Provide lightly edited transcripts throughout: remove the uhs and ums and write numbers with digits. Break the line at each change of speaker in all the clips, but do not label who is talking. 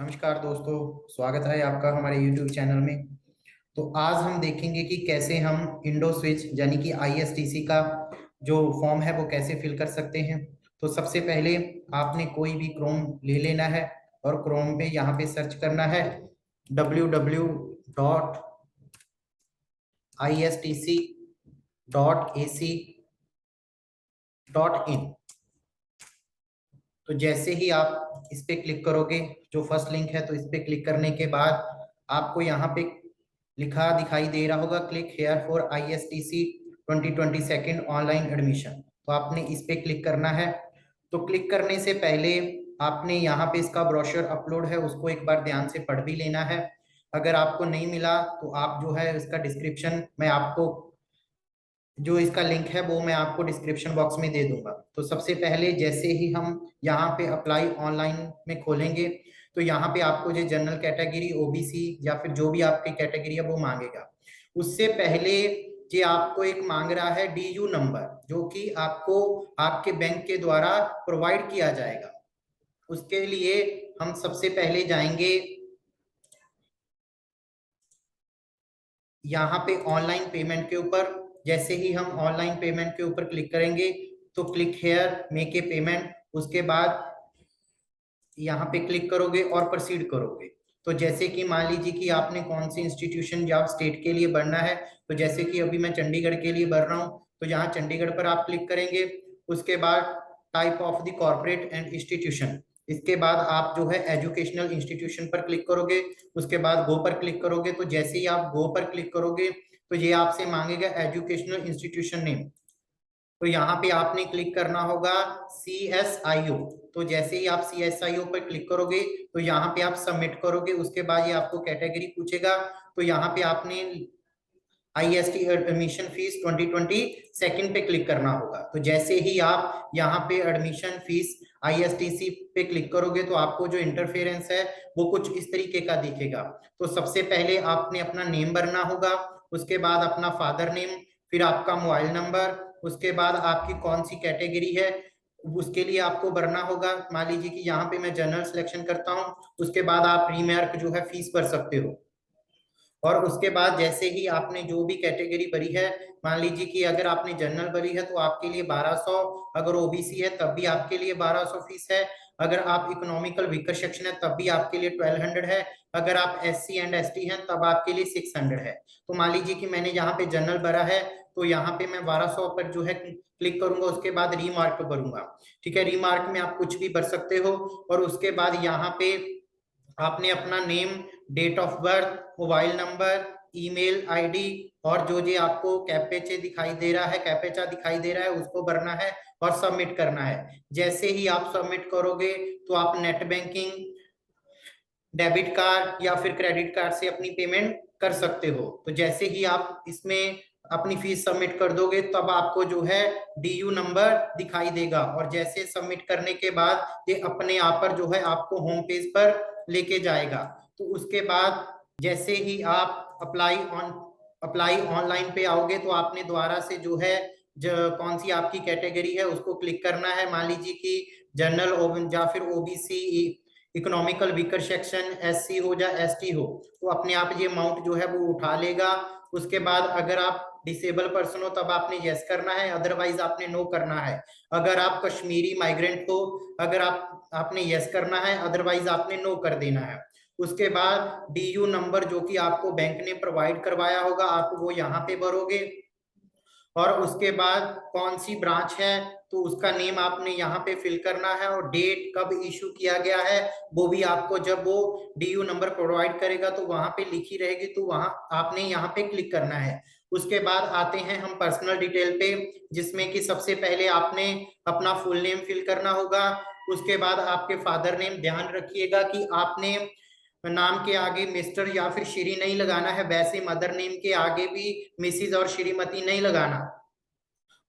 नमस्कार दोस्तों, स्वागत है आपका हमारे YouTube चैनल में। तो आज हम देखेंगे कि कैसे हम इंडो स्विच यानी कि ISTC का जो फॉर्म है वो कैसे फिल कर सकते हैं। तो सबसे पहले आपने कोई भी क्रोम ले लेना है और क्रोम पे यहाँ पे सर्च करना है www.istc.ac.in। तो जैसे ही आप इस पे क्लिक करोगे, जो फर्स्ट लिंक है, तो इस पे क्लिक करने के बाद आपको यहाँ पे लिखा दिखाई दे रहा होगा click here for ISTC 2022 online admission. तो आपने इस पे क्लिक करना है। तो क्लिक करने से पहले आपने यहाँ पे इसका ब्रोशर अपलोड है उसको एक बार ध्यान से पढ़ भी लेना है। अगर आपको नहीं मिला तो आप जो है इसका डिस्क्रिप्शन में आपको जो इसका लिंक है वो मैं आपको डिस्क्रिप्शन बॉक्स में दे दूंगा। तो सबसे पहले जैसे ही हम यहाँ पे अप्लाई ऑनलाइन में खोलेंगे तो यहाँ पे आपको जो जनरल कैटेगरी, OBC या फिर जो भी आपकी कैटेगरी है वो मांगेगा। उससे पहले ये आपको एक मांग रहा है DU नंबर, जो कि आपको आपके बैंक के द्वारा प्रोवाइड किया जाएगा। उसके लिए हम सबसे पहले जाएंगे यहाँ पे ऑनलाइन पेमेंट के ऊपर। जैसे ही हम ऑनलाइन पेमेंट के ऊपर क्लिक करेंगे तो click here make a payment, उसके बाद यहाँ पे क्लिक करोगे और प्रोसीड करोगे। तो जैसे कि मान लीजिए कि आपने कौन सी इंस्टीट्यूशन या स्टेट के लिए भरना है, तो जैसे कि अभी मैं चंडीगढ़ के लिए भर रहा हूँ तो यहाँ चंडीगढ़ पर आप क्लिक करेंगे। उसके बाद type of the corporate and institution, इसके बाद आप जो है एजुकेशनल इंस्टीट्यूशन पर क्लिक करोगे। उसके बाद गो पर क्लिक करोगे। तो जैसे ही आप गो पर क्लिक करोगे तो ये आपसे मांगेगा एजुकेशनल इंस्टीट्यूशन नेम। तो यहाँ पे आपने क्लिक करना होगा CSIO। तो जैसे ही आप CSIO पर क्लिक करोगे तो यहाँ पे आप सबमिट करोगे। उसके बाद ये आपको कैटेगरी पूछेगा। तो यहाँ पे आपने IST एडमिशन फीस 2022 पे क्लिक करना होगा। तो जैसे ही आप यहाँ पे एडमिशन फीस ISTC पे क्लिक करोगे तो आपको जो इंटरफेरेंस है वो कुछ इस तरीके का दिखेगा। तो सबसे पहले आपने अपना नेम भरना होगा, उसके बाद अपना फादर नेम, फिर आपका मोबाइल नंबर, उसके बाद आपकी कौन सी कैटेगरी है उसके लिए आपको भरना होगा। मान लीजिए कि यहाँ पे मैं जनरल सिलेक्शन करता हूँ। उसके बाद आप रीमार्क जो है फीस भर सकते हो। और उसके बाद जैसे ही आपने जो भी कैटेगरी भरी है, मान लीजिए कि अगर आपने जनरल भरी है तो आपके लिए 1200, अगर OBC है तब भी आपके लिए 1200 फीस है, अगर आप इकोनॉमिकल वीकर सेक्शन है तब भी आपके लिए 1200 है, अगर आप SC एंड ST हैं तब आपके लिए 600 है। तो मान लीजिए कि मैंने यहाँ पे जनरल भरा है तो यहाँ पे मैं 1200 पर जो है क्लिक करूंगा। उसके बाद रीमार्क भरूंगा। ठीक है, रीमार्क में आप कुछ भी भर सकते हो। और उसके बाद यहाँ पे आपने अपना name, date of birth, mobile number, email ID और जो जो आपको कैपेचा दिखाई दे रहा है उसको भरना है और सबमिट करना है। जैसे ही आप सबमिट करोगे तो आप नेट बैंकिंग, डेबिट कार्ड या फिर क्रेडिट कार्ड से अपनी पेमेंट कर सकते हो। तो जैसे ही आप इसमें अपनी फीस सबमिट कर दोगे तब आपको जो है DU नंबर दिखाई देगा। और जैसे सबमिट करने के बाद ये अपने आप पर जो है आपको होम पेज पर लेके जाएगा। तो उसके बाद जैसे ही आप अप्लाई ऑनलाइन पे आओगे तो आपने दोबारा से जो है कौन सी आपकी कैटेगरी है उसको क्लिक करना है। मान लीजिए कि जनरल या फिर OBC, economical weaker section, SC हो या ST हो, तो अपने आप ये अमाउंट जो है वो उठा लेगा। उसके बाद अगर आप डिसेबल पर्सन हो तब आपने यस करना है, अदरवाइज आपने नो करना है। अगर आप कश्मीरी माइग्रेंट हो, अगर आपने यस करना है, अदरवाइज आपने नो कर देना है। उसके बाद DU नंबर जो कि आपको बैंक ने प्रोवाइड करवाया होगा आप वो यहाँ पे भरोगे। और उसके बाद कौन सी ब्रांच है तो उसका नेम आपने यहाँ पे फिल करना है और डेट कब इशू किया गया है वो भी आपको जब वो DU नंबर प्रोवाइड करेगा तो वहां पे लिखी रहेगी। तो वहां आपने यहाँ पे क्लिक करना है। उसके बाद आते हैं हम पर्सनल डिटेल पे, जिसमें कि सबसे पहले आपने अपना फुल नेम फिल करना होगा। उसके बाद आपके फादर नेम, ध्यान रखिएगा कि आपने नाम के आगे मिस्टर या फिर श्री नहीं लगाना है, वैसे मदर नेम के आगे भी मिसिज और श्रीमती नहीं लगाना।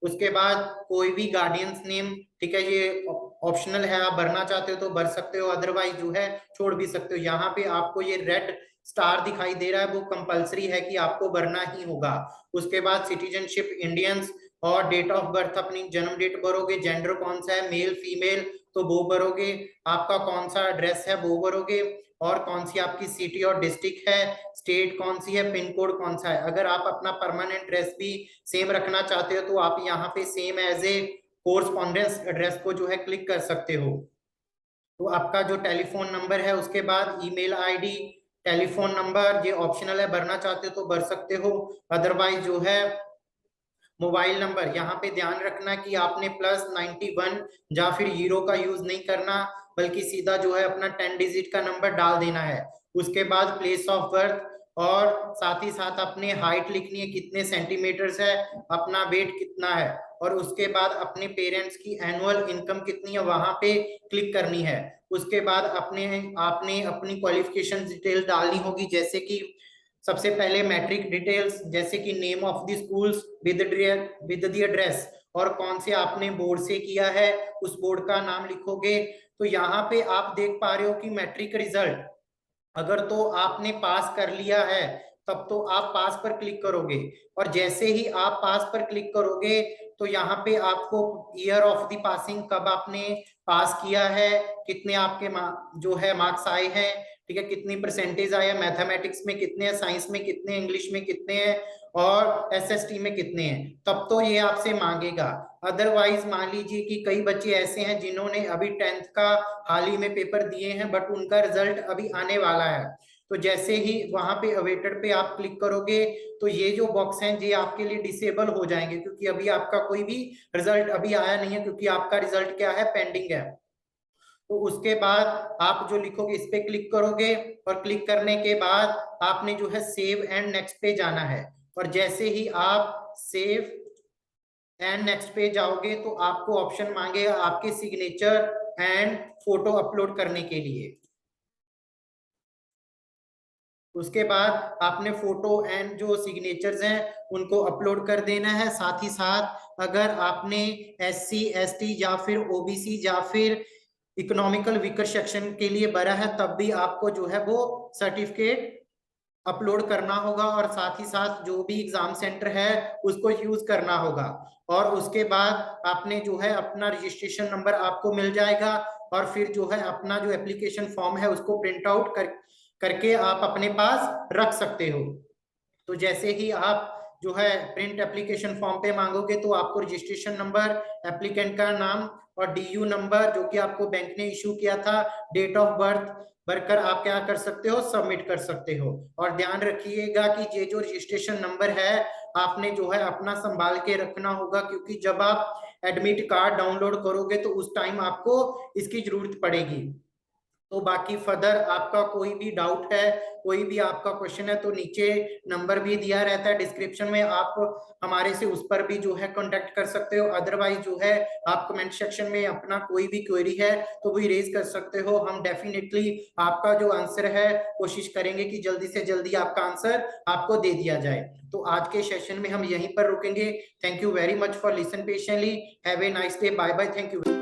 उसके बाद कोई भी गार्डियंस नेम, ठीक है, ये ऑप्शनल है, आप भरना चाहते हो तो भर सकते हो, अदरवाइज जो है छोड़ भी सकते हो। यहाँ पे आपको ये रेड स्टार दिखाई दे रहा है वो कंपलसरी है कि आपको भरना ही होगा। उसके बाद सिटीजनशिप इंडियंस और डेट ऑफ बर्थ अपनी जन्म डेट भरोगे, जेंडर कौन सा है, मेल फीमेल, तो वो भरोगे, आपका कौन सा एड्रेस है वो भरोगे, और कौन सी आपकी सिटी और डिस्ट्रिक्ट है, स्टेट कौन सी है, पिन कोड कौन सा है। अगर आप अपना परमानेंट एड्रेस भी सेम रखना चाहते हो तो आप यहाँ पे same as a correspondence address को जो है क्लिक कर सकते हो। तो आपका जो टेलीफोन नंबर है, उसके बाद ईमेल आईडी, टेलीफोन नंबर, ये ऑप्शनल है, भरना चाहते हो तो भर सकते हो। अदरवाइज जो है मोबाइल नंबर, यहाँ पे ध्यान रखना कि आपने +91 या फिर 0 का यूज नहीं करना, बल्कि सीधा जो है अपना 10 डिजिट का नंबर डाल देना है। उसके बाद प्लेस ऑफ बर्थ, और साथ ही साथ अपने हाइट लिखनी है, कितने सेंटीमीटर्स है, अपना वेट कितना है, और उसके बाद अपने पेरेंट्स की एनुअल इनकम कितनी है वहां पे क्लिक करनी है। उसके बाद आपने अपनी क्वालिफिकेशन डिटेल डालनी होगी, जैसे कि सबसे पहले मैट्रिक डिटेल्स, जैसे कि name of the schools with the address, और कौन से आपने बोर्ड से किया है उस बोर्ड का नाम लिखोगे। तो यहाँ पे आप देख पा रहे हो कि मैट्रिक रिजल्ट, अगर तो आपने पास कर लिया है तब तो आप पास पर क्लिक करोगे, और जैसे ही आप पास पर क्लिक करोगे तो यहाँ पे आपको ईयर ऑफ द पासिंग, कब आपने पास किया है, कितने आपके जो है मार्क्स आए हैं, ठीक है, कितनी परसेंटेज आया, मैथमेटिक्स में कितने हैं, साइंस में कितने, इंग्लिश में कितने हैं, और एसएसटी में कितने हैं, तब तो ये आपसे मांगेगा। अदरवाइज मान लीजिए कि कई बच्चे ऐसे हैं जिन्होंने अभी 10th का हाल ही में पेपर दिए हैं, बट उनका रिजल्ट अभी आने वाला है। तो जैसे ही वहां पे अवेटेड पे आप क्लिक करोगे तो ये जो बॉक्स हैं ये आपके लिए डिसेबल हो जाएंगे, क्योंकि अभी आपका कोई भी रिजल्ट अभी आया नहीं है, क्योंकि आपका रिजल्ट क्या है, पेंडिंग है। तो उसके बाद आप जो लिखोगे इस पे क्लिक करोगे, और क्लिक करने के बाद आपने जो है सेव एंड नेक्स्ट पे जाना है, और जैसे ही आप सेव एंड नेक्स्ट पे जाओगे तो आपको ऑप्शन मांगेगा आपके सिग्नेचर एंड फोटो अपलोड करने के लिए। उसके बाद आपने फोटो एंड जो सिग्नेचर्स हैं उनको अपलोड कर देना है। साथ ही साथ अगर आपने SC ST या फिर OBC या फिर इकोनॉमिकल वीकर सेक्शन के लिए भरा है तब भी आपको जो है वो सर्टिफिकेट अपलोड करना होगा, और साथ ही साथ जो भी एग्जाम सेंटर है उसको यूज करना होगा। और उसके बाद आपने जो है अपना रजिस्ट्रेशन नंबर आपको मिल जाएगा, और फिर जो है अपना जो एप्लीकेशन फॉर्म है उसको प्रिंट आउट करके आप अपने पास रख सकते हो। तो जैसे ही आप जो है प्रिंट एप्लीकेशन फॉर्म पे मांगोगे तो आपको रजिस्ट्रेशन नंबर, एप्लीकेंट का नाम और DU नंबर जो कि आपको बैंक ने इशू किया था, डेट ऑफ बर्थ भरकर आप क्या कर सकते हो, सबमिट कर सकते हो। और ध्यान रखिएगा कि ये जो रजिस्ट्रेशन नंबर है आपने जो है अपना संभाल के रखना होगा, क्योंकि जब आप एडमिट कार्ड डाउनलोड करोगे तो उस टाइम आपको इसकी जरूरत पड़ेगी। तो बाकी फर्दर आपका कोई भी डाउट है, कोई भी आपका क्वेश्चन है, तो नीचे नंबर भी दिया रहता है डिस्क्रिप्शन में, आप हमारे से उस पर भी जो है कांटेक्ट कर सकते हो। अदरवाइज जो है आप कमेंट सेक्शन में अपना कोई भी क्वेरी है तो वो रेज कर सकते हो। हम डेफिनेटली आपका जो आंसर है कोशिश करेंगे कि जल्दी से जल्दी आपका आंसर आपको दे दिया जाए। तो आज के सेशन में हम यहीं पर रुकेंगे। Thank you very much for listen patiently. Have a nice day. Bye bye. Thank you.